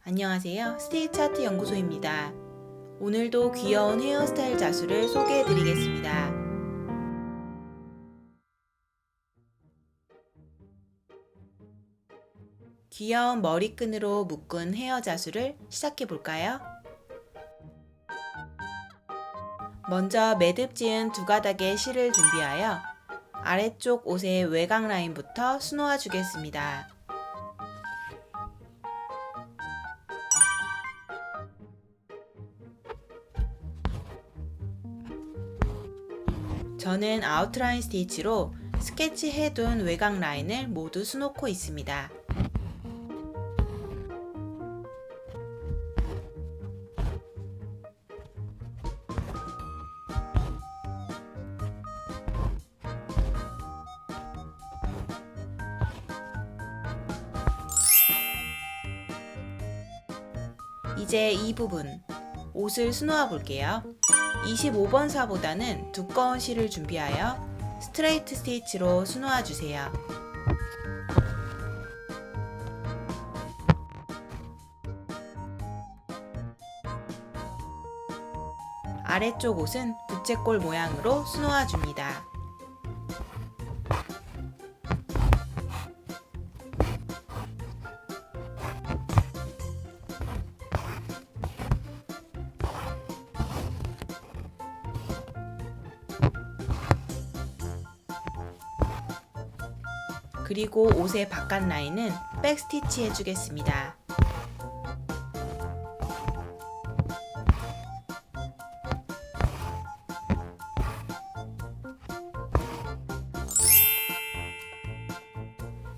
안녕하세요. 스테이차트 연구소입니다. 오늘도 귀여운 헤어스타일 자수를 소개해 드리겠습니다. 귀여운 머리끈으로 묶은 헤어 자수를 시작해 볼까요? 먼저 매듭 지은 두 가닥의 실을 준비하여 아래쪽 옷의 외곽 라인부터 수놓아 주겠습니다. 저는 아웃라인 스티치로 스케치 해둔 외곽 라인을 모두 수놓고 있습니다. 이제 이 부분, 옷을 수놓아 볼게요. 25번 사보다는 두꺼운 실을 준비하여 스트레이트 스티치로 수놓아 주세요. 아래쪽 옷은 부채꼴 모양으로 수놓아 줍니다. 그리고 옷의 바깥 라인은 백 스티치 해주겠습니다.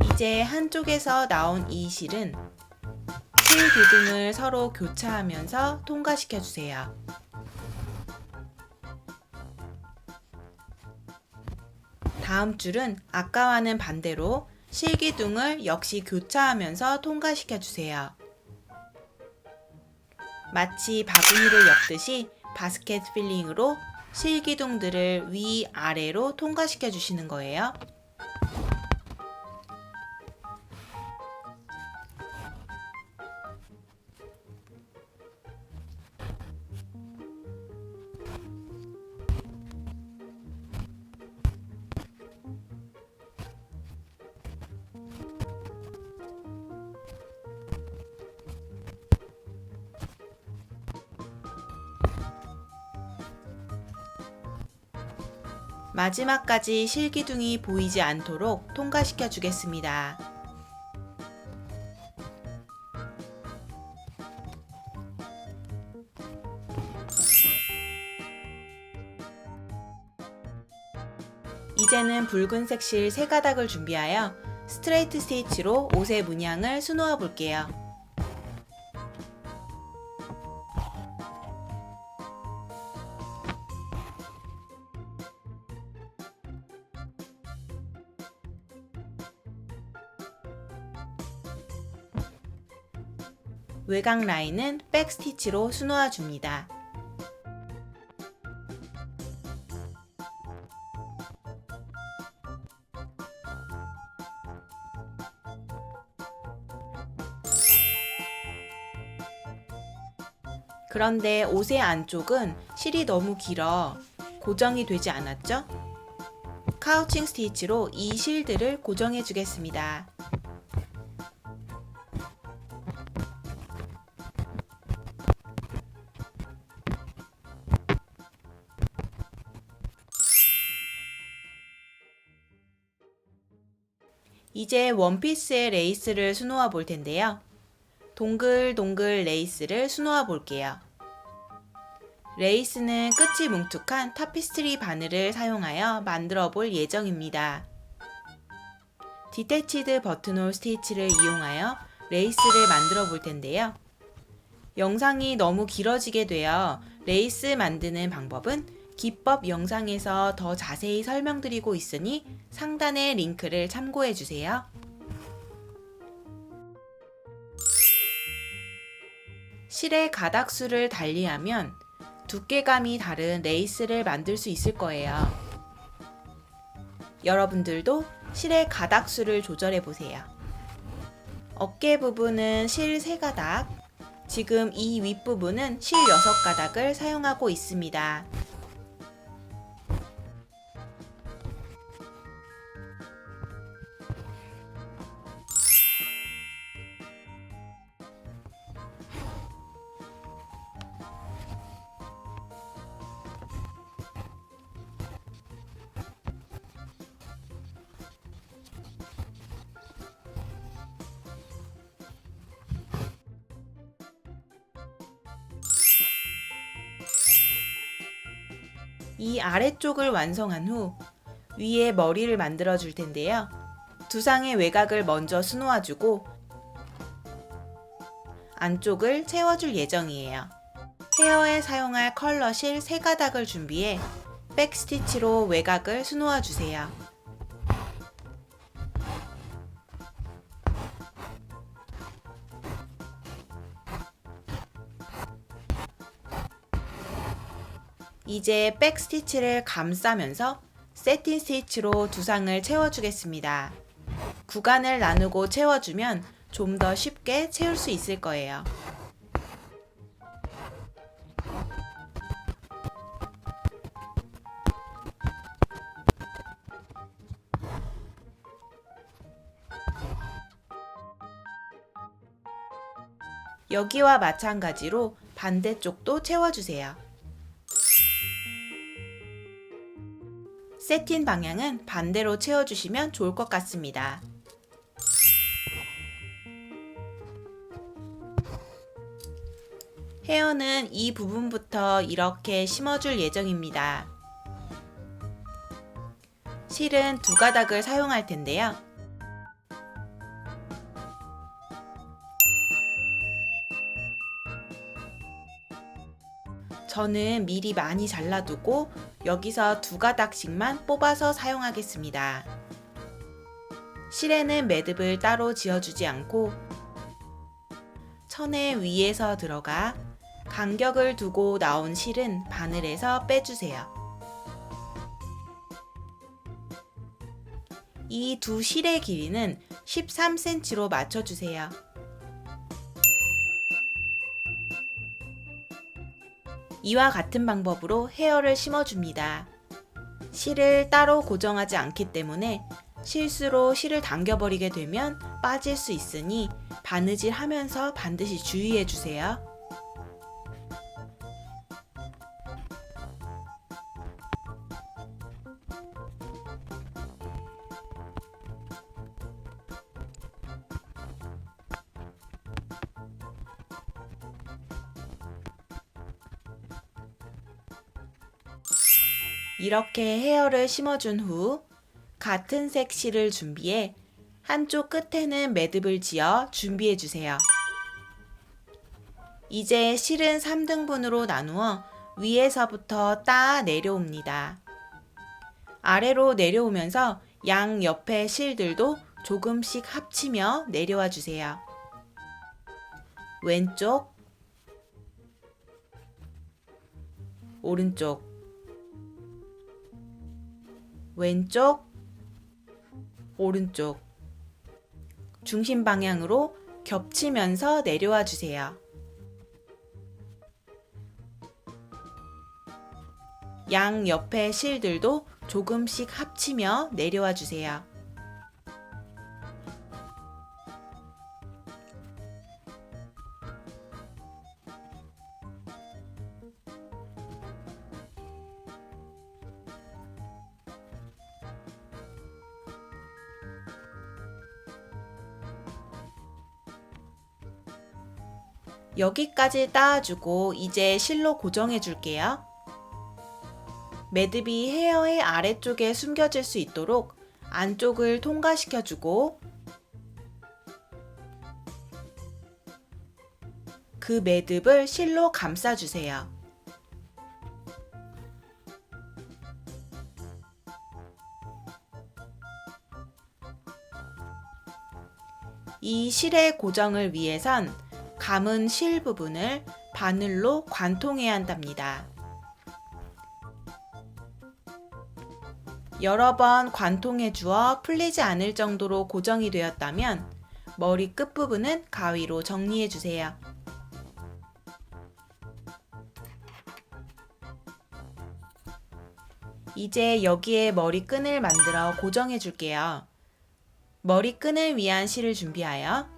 이제 한쪽에서 나온 이 실은 실 기둥을 서로 교차하면서 통과시켜 주세요. 다음 줄은 아까와는 반대로 실기둥을 역시 교차하면서 통과시켜 주세요. 마치 바구니를 엮듯이 바스켓 필링으로 실기둥들을 위아래로 통과시켜 주시는 거예요. 마지막까지 실기둥이 보이지 않도록 통과시켜 주겠습니다. 이제는 붉은색 실 3가닥을 준비하여 스트레이트 스티치로 옷의 문양을 수놓아 볼게요. 외곽 라인은 백 스티치로 수놓아 줍니다. 그런데 옷의 안쪽은 실이 너무 길어 고정이 되지 않았죠? 카우칭 스티치로 이 실들을 고정해 주겠습니다. 이제 원피스의 레이스를 수놓아 볼 텐데요. 동글동글 레이스를 수놓아 볼게요. 레이스는 끝이 뭉툭한 타피스트리 바늘을 사용하여 만들어 볼 예정입니다. 디태치드 버튼홀 스티치를 이용하여 레이스를 만들어 볼 텐데요. 영상이 너무 길어지게 되어 레이스 만드는 방법은 기법 영상에서 더 자세히 설명드리고 있으니 상단의 링크를 참고해 주세요. 실의 가닥수를 달리하면 두께감이 다른 레이스를 만들 수 있을 거예요. 여러분들도 실의 가닥수를 조절해 보세요. 어깨 부분은 실 3가닥, 지금 이 윗부분은 실 6가닥을 사용하고 있습니다. 이 아래쪽을 완성한 후 위에 머리를 만들어 줄 텐데요. 두상의 외곽을 먼저 수놓아 주고 안쪽을 채워줄 예정이에요. 헤어에 사용할 컬러 실 3가닥을 준비해 백스티치로 외곽을 수놓아 주세요. 이제 백스티치를 감싸면서 세틴 스티치로 두상을 채워주겠습니다. 구간을 나누고 채워주면 좀 더 쉽게 채울 수 있을 거예요. 여기와 마찬가지로 반대쪽도 채워주세요. 세틴 방향은 반대로 채워주시면 좋을 것 같습니다. 헤어는 이 부분부터 이렇게 심어줄 예정입니다. 실은 2가닥을 사용할 텐데요. 저는 미리 많이 잘라두고 여기서 2가닥씩만 뽑아서 사용하겠습니다. 실에는 매듭을 따로 지어주지 않고 천에 위에서 들어가 간격을 두고 나온 실은 바늘에서 빼주세요. 이 두 실의 길이는 13cm로 맞춰주세요. 이와 같은 방법으로 헤어를 심어줍니다. 실을 따로 고정하지 않기 때문에 실수로 실을 당겨버리게 되면 빠질 수 있으니 바느질 하면서 반드시 주의해주세요. 이렇게 헤어를 심어준 후 같은 색 실을 준비해 한쪽 끝에는 매듭을 지어 준비해 주세요. 이제 실은 3등분으로 나누어 위에서부터 따 내려옵니다. 아래로 내려오면서 양 옆의 실들도 조금씩 합치며 내려와 주세요. 왼쪽, 오른쪽, 왼쪽, 오른쪽, 중심 방향으로 겹치면서 내려와 주세요. 양 옆의 실들도 조금씩 합치며 내려와 주세요. 여기까지 따아주고 이제 실로 고정해 줄게요. 매듭이 헤어의 아래쪽에 숨겨질 수 있도록 안쪽을 통과시켜 주고 그 매듭을 실로 감싸 주세요. 이 실의 고정을 위해선 감은 실 부분을 바늘로 관통해야 한답니다. 여러 번 관통해 주어 풀리지 않을 정도로 고정이 되었다면 머리 끝부분은 가위로 정리해 주세요. 이제 여기에 머리끈을 만들어 고정해 줄게요. 머리끈을 위한 실을 준비하여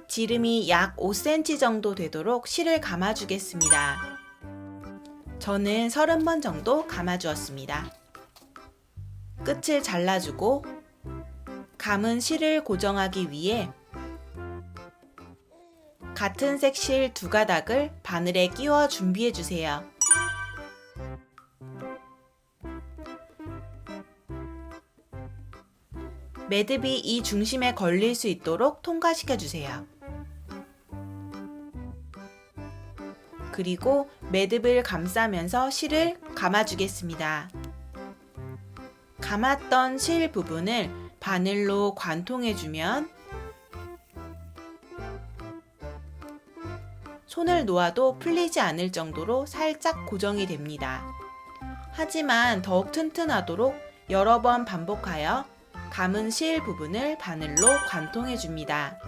지름이 약 5cm 정도 되도록 실을 감아 주겠습니다. 저는 30번 정도 감아 주었습니다. 끝을 잘라주고 감은 실을 고정하기 위해 같은 색 실 2가닥을 바늘에 끼워 준비해 주세요. 매듭이 이 중심에 걸릴 수 있도록 통과시켜 주세요. 그리고 매듭을 감싸면서 실을 감아 주겠습니다. 감았던 실 부분을 바늘로 관통해 주면 손을 놓아도 풀리지 않을 정도로 살짝 고정이 됩니다. 하지만 더욱 튼튼하도록 여러 번 반복하여 감은 실 부분을 바늘로 관통해 줍니다.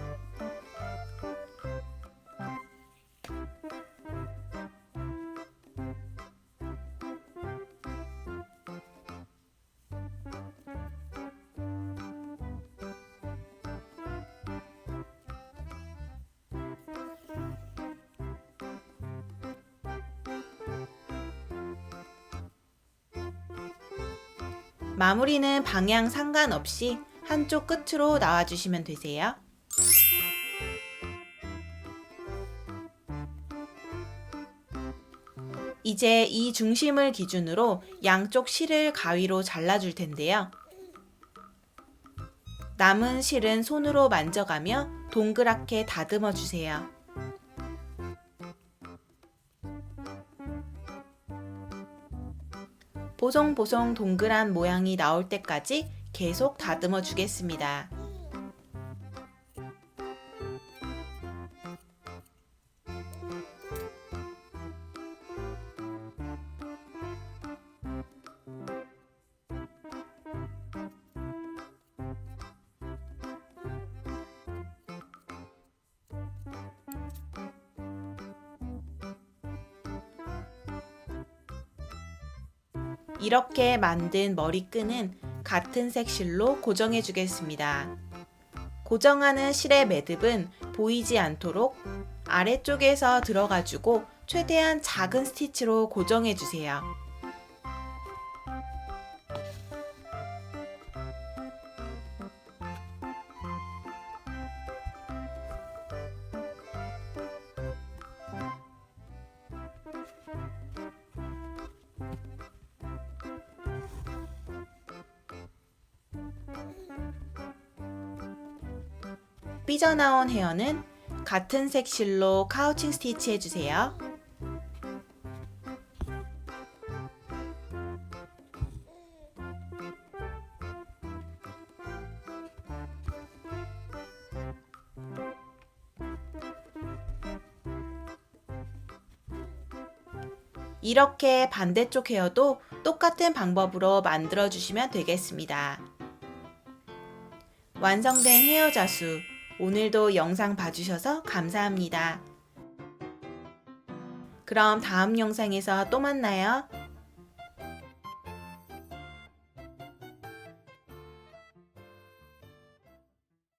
마무리는 방향 상관없이 한쪽 끝으로 나와주시면 되세요. 이제 이 중심을 기준으로 양쪽 실을 가위로 잘라줄 텐데요. 남은 실은 손으로 만져가며 동그랗게 다듬어 주세요. 보송보송 동그란 모양이 나올 때까지 계속 다듬어 주겠습니다. 이렇게 만든 머리끈은 같은 색 실로 고정해 주겠습니다. 고정하는 실의 매듭은 보이지 않도록 아래쪽에서 들어가주고 최대한 작은 스티치로 고정해 주세요. 삐져나온 헤어는 같은 색 실로 카우칭 스티치 해주세요. 이렇게 반대쪽 헤어도 똑같은 방법으로 만들어 주시면 되겠습니다. 완성된 헤어 자수, 오늘도 영상 봐주셔서 감사합니다. 그럼 다음 영상에서 또 만나요.